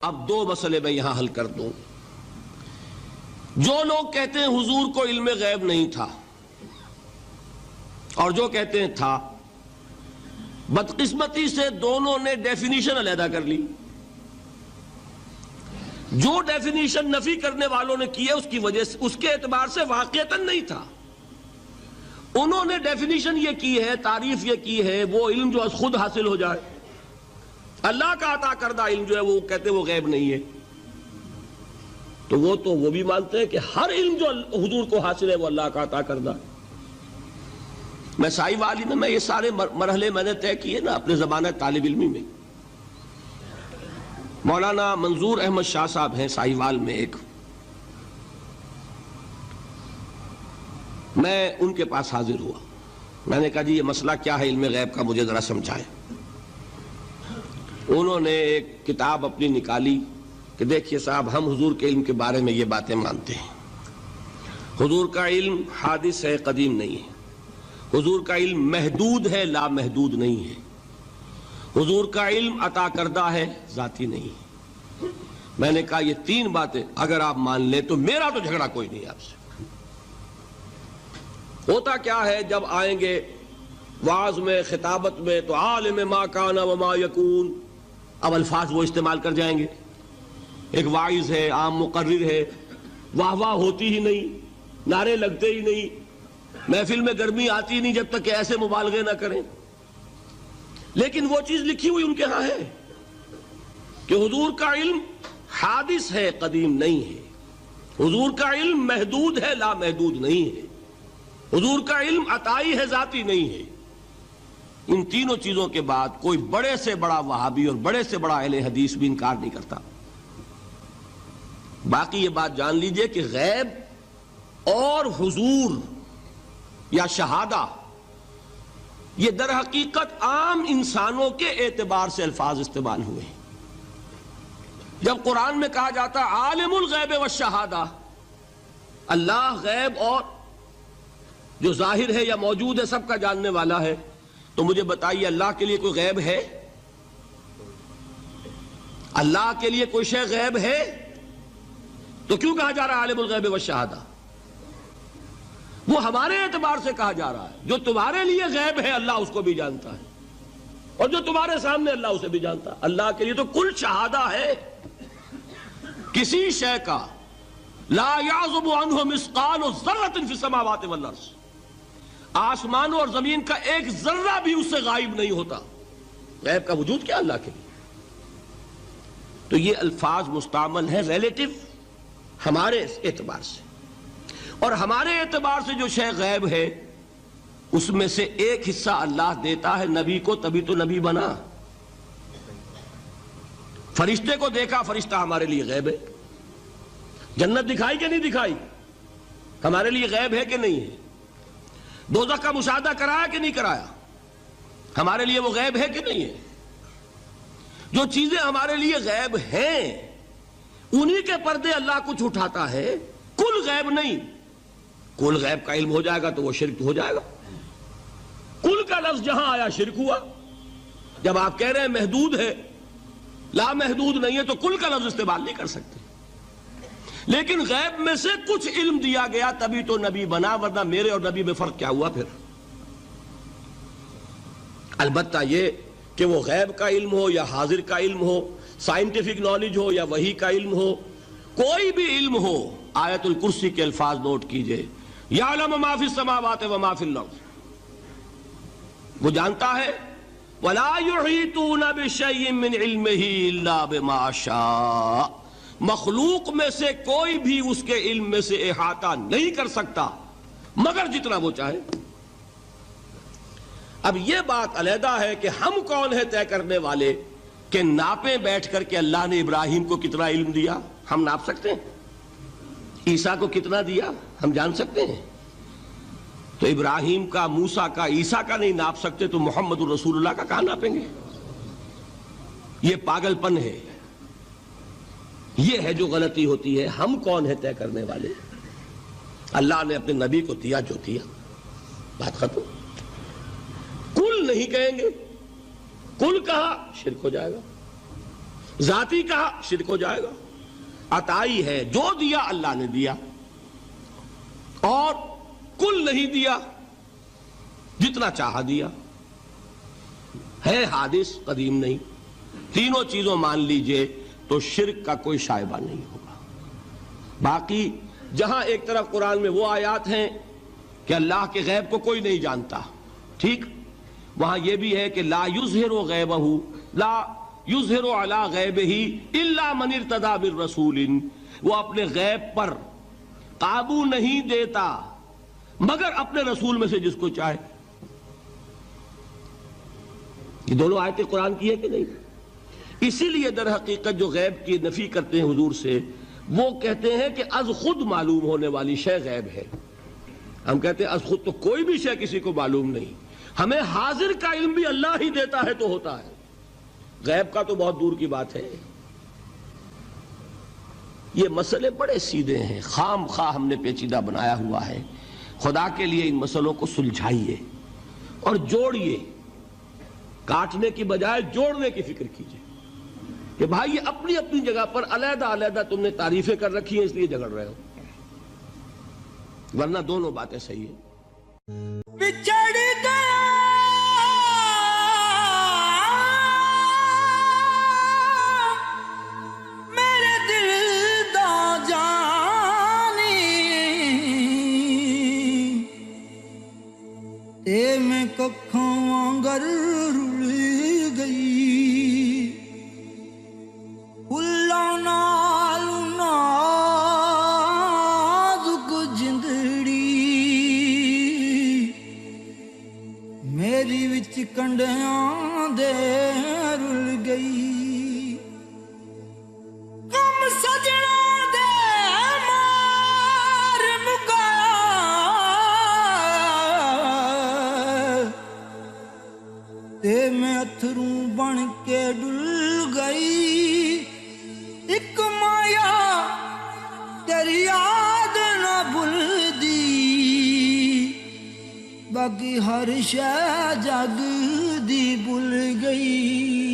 اب دو مسئلے میں یہاں حل کر دوں۔ جو لوگ کہتے ہیں حضور کو علم غیب نہیں تھا اور جو کہتے ہیں تھا، بدقسمتی سے دونوں نے ڈیفینیشن علیحدہ کر لی۔ جو ڈیفینیشن نفی کرنے والوں نے کی ہے اس کی وجہ سے، اس کے اعتبار سے واقعتاً نہیں تھا۔ انہوں نے ڈیفینیشن یہ کی ہے، تعریف یہ کی ہے، وہ علم جو خود حاصل ہو جائے، اللہ کا عطا کردہ علم جو ہے وہ کہتے ہیں وہ غیب نہیں ہے۔ تو وہ بھی مانتے ہیں کہ ہر علم جو حضور کو حاصل ہے وہ اللہ کا عطا کردہ ہے۔ میں سائی والی میں یہ سارے مرحلے میں نے طے کیے نا اپنے زمانہ طالب علمی میں۔ مولانا منظور احمد شاہ صاحب ہیں سائی وال میں ایک، میں ان کے پاس حاضر ہوا۔ میں نے کہا جی یہ مسئلہ کیا ہے علم غیب کا، مجھے ذرا سمجھائیں۔ انہوں نے ایک کتاب اپنی نکالی کہ دیکھیے صاحب، ہم حضور کے علم کے بارے میں یہ باتیں مانتے ہیں۔ حضور کا علم حادث ہے، قدیم نہیں ہے۔ حضور کا علم محدود ہے، لا محدود نہیں ہے۔ حضور کا علم عطا کردہ ہے، ذاتی نہیں ہے۔ میں نے کہا یہ تین باتیں اگر آپ مان لیں تو میرا تو جھگڑا کوئی نہیں آپ سے۔ ہوتا کیا ہے، جب آئیں گے وعظ میں، خطابت میں، تو عالم ما کان وما یکون، اب الفاظ وہ استعمال کر جائیں گے۔ ایک واعظ ہے، عام مقرر ہے، واہ واہ ہوتی ہی نہیں، نعرے لگتے ہی نہیں، محفل میں گرمی آتی نہیں جب تک کہ ایسے مبالغے نہ کریں۔ لیکن وہ چیز لکھی ہوئی ان کے ہاں ہے کہ حضور کا علم حادث ہے، قدیم نہیں ہے۔ حضور کا علم محدود ہے، لا محدود نہیں ہے۔ حضور کا علم عطائی ہے، ذاتی نہیں ہے۔ ان تینوں چیزوں کے بعد کوئی بڑے سے بڑا وہابی اور بڑے سے بڑا اہل حدیث بھی انکار نہیں کرتا۔ باقی یہ بات جان لیجئے کہ غیب اور حضور یا شہادہ یہ در حقیقت عام انسانوں کے اعتبار سے الفاظ استعمال ہوئے ہیں۔ جب قرآن میں کہا جاتا عالم الغیب والشہادہ، اللہ غیب اور جو ظاہر ہے یا موجود ہے سب کا جاننے والا ہے، تو مجھے بتائیے اللہ کے لیے کوئی غیب ہے؟ اللہ کے لیے کوئی شے غیب ہے؟ تو کیوں کہا جا رہا ہے عالم الغیب والشہادہ؟ وہ ہمارے اعتبار سے کہا جا رہا ہے۔ جو تمہارے لیے غیب ہے اللہ اس کو بھی جانتا ہے، اور جو تمہارے سامنے اللہ اسے بھی جانتا ہے۔ اللہ کے لیے تو کل شہادہ ہے، کسی شے کا لا یعزب عنہ مثقال ذرۃ فی السماوات والارض، آسمانوں اور زمین کا ایک ذرہ بھی اس سے غائب نہیں ہوتا۔ غیب کا وجود کیا اللہ کے لیے؟ تو یہ الفاظ مستعمل ہیں ریلیٹو ہمارے اعتبار سے، اور ہمارے اعتبار سے جو شے غیب ہے اس میں سے ایک حصہ اللہ دیتا ہے نبی کو، تبھی تو نبی بنا۔ فرشتے کو دیکھا، فرشتہ ہمارے لیے غیب ہے۔ جنت دکھائی کہ نہیں دکھائی، ہمارے لیے غیب ہے کہ نہیں ہے۔ دوزخ کا مشاہدہ کرایا کہ نہیں کرایا، ہمارے لیے وہ غیب ہے کہ نہیں ہے۔ جو چیزیں ہمارے لیے غیب ہیں انہی کے پردے اللہ کچھ اٹھاتا ہے، کل غیب نہیں۔ کل غیب کا علم ہو جائے گا تو وہ شرک ہو جائے گا۔ کل کا لفظ جہاں آیا شرک ہوا۔ جب آپ کہہ رہے ہیں محدود ہے، لا محدود نہیں ہے، تو کل کا لفظ استعمال نہیں کر سکتے۔ لیکن غیب میں سے کچھ علم دیا گیا تبھی تو نبی بنا، ورنہ میرے اور نبی میں فرق کیا ہوا پھر؟ البتہ یہ کہ وہ غیب کا علم ہو یا حاضر کا علم ہو، سائنٹیفک نالج ہو یا وحی کا علم ہو، کوئی بھی علم ہو، آیت الکرسی کے الفاظ نوٹ کیجئے، یعلم ما فی السماوات وما فی الارض، وہ جانتا ہے۔ ولا یحیطون بشیء من علمہ الا بما شاء، مخلوق میں سے کوئی بھی اس کے علم میں سے احاطہ نہیں کر سکتا مگر جتنا وہ چاہے۔ اب یہ بات علیحدہ ہے کہ ہم کون ہے طے کرنے والے کہ ناپیں بیٹھ کر کہ اللہ نے ابراہیم کو کتنا علم دیا، ہم ناپ سکتے ہیں؟ عیسیٰ کو کتنا دیا ہم جان سکتے ہیں؟ تو ابراہیم کا، موسیٰ کا، عیسیٰ کا نہیں ناپ سکتے تو محمد الرسول اللہ کا کہاں ناپیں گے؟ یہ پاگل پن ہے، یہ ہے جو غلطی ہوتی ہے۔ ہم کون ہے طے کرنے والے؟ اللہ نے اپنے نبی کو دیا جو دیا، بات ختم۔ کل نہیں کہیں گے، کل کہا شرک ہو جائے گا۔ ذاتی کہا شرک ہو جائے گا. عطائی ہے، جو دیا اللہ نے دیا، اور کل نہیں دیا، جتنا چاہا دیا. ہے حادث، قدیم نہیں. تینوں چیزوں مان لیجئے تو شرک کا کوئی شائبہ نہیں ہوگا. باقی جہاں ایک طرف قرآن میں وہ آیات ہیں کہ اللہ کے غیب کو کوئی نہیں جانتا، ٹھیک، وہاں یہ بھی ہے کہ لا یظہر غیبہ، لا یظہر علی غیبہ الا من ارتضی بالرسول، وہ اپنے غیب پر قابو نہیں دیتا مگر اپنے رسول میں سے جس کو چاہے. یہ دونوں آیتیں قرآن کی ہے کہ نہیں؟ اسی لیے در حقیقت جو غیب کی نفی کرتے ہیں حضور سے، وہ کہتے ہیں کہ از خود معلوم ہونے والی شے غیب ہے. ہم کہتے ہیں از خود تو کوئی بھی شے کسی کو معلوم نہیں، ہمیں حاضر کا علم بھی اللہ ہی دیتا ہے تو ہوتا ہے. غیب کا تو بہت دور کی بات ہے. یہ مسئلے بڑے سیدھے ہیں، خام خواہ ہم نے پیچیدہ بنایا ہوا ہے. خدا کے لیے ان مسئلوں کو سلجھائیے اور جوڑیے، کاٹنے کی بجائے جوڑنے کی فکر کیجیے کہ بھائی یہ اپنی اپنی جگہ پر علیحدہ علیحدہ تم نے تعریفیں کر رکھی ہیں اس لیے جھگڑ رہے ہو، ورنہ دونوں باتیں صحیح ہیں. بچھڑ گیا میرے دل دا جانی، تے میں ککھاں وانگر رل گئی، پھلاں نال نازک جندڑی میری وچ کنڈیاں دے رل گئی. غم سجنا دے مار مکا تے میں اتھروں بن کے ڈل گئی. ایک مایا تیری یاد نہ بھلدی، باقی ہر شے جگ دی بھل گئی.